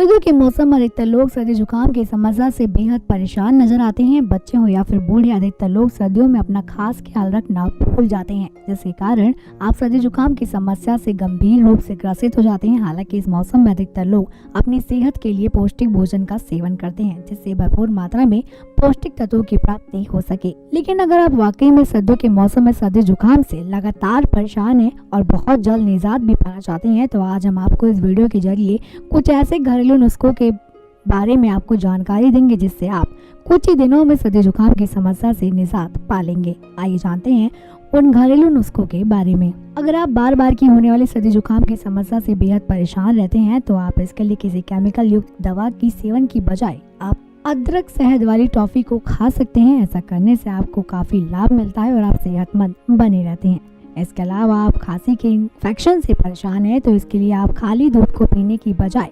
सर्दियों के मौसम में अधिकतर लोग सर्दी जुकाम की समस्या से बेहद परेशान नजर आते हैं। बच्चे हो या फिर बूढ़े, अधिकतर लोग सर्दियों में अपना खास ख्याल रखना भूल जाते हैं, जिसके कारण आप सर्दी जुकाम की समस्या से गंभीर रूप से ग्रसित हो जाते हैं। हालांकि इस मौसम में अधिकतर लोग अपनी सेहत के लिए पौष्टिक भोजन का सेवन करते हैं, जिससे भरपूर मात्रा में पौष्टिक तत्वों की प्राप्ति हो सके। लेकिन अगर आप वाकई में सर्दियों के मौसम में सर्दी जुकाम से लगातार परेशान हैं और बहुत जल्द निजात भी पाना चाहते हैं, तो आज हम आपको इस वीडियो के जरिए कुछ ऐसे घरेलू नुस्खों के बारे में आपको जानकारी देंगे, जिससे आप कुछ ही दिनों में सर्दी जुकाम की समस्या से निजात पा लेंगे। आइए जानते हैं उन घरेलू नुस्खों के बारे में। अगर आप बार बार की होने वाली सर्दी जुकाम की समस्या से बेहद परेशान रहते हैं, तो आप इसके लिए किसी केमिकल युक्त दवा की सेवन की बजाय आप अदरक शहद वाली टॉफी को खा सकते हैं। ऐसा करने से आपको काफी लाभ मिलता है और आप सेहतमंद बने रहते हैं। इसके अलावा आप खांसी के इन्फेक्शन से परेशान हैं, तो इसके लिए आप खाली दूध को पीने की बजाय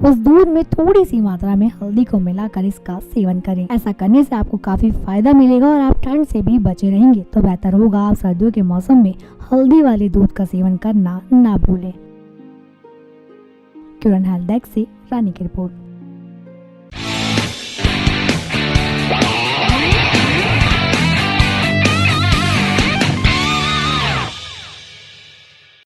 उस दूध में थोड़ी सी मात्रा में हल्दी को मिलाकर इसका सेवन करें। ऐसा करने से आपको काफी फायदा मिलेगा और आप ठंड से भी बचे रहेंगे। तो बेहतर होगा आप सर्दियों के मौसम में हल्दी वाले दूध का सेवन करना ना भूलें। क्यूरन हेल्थ डेस्क से रानी की रिपोर्ट।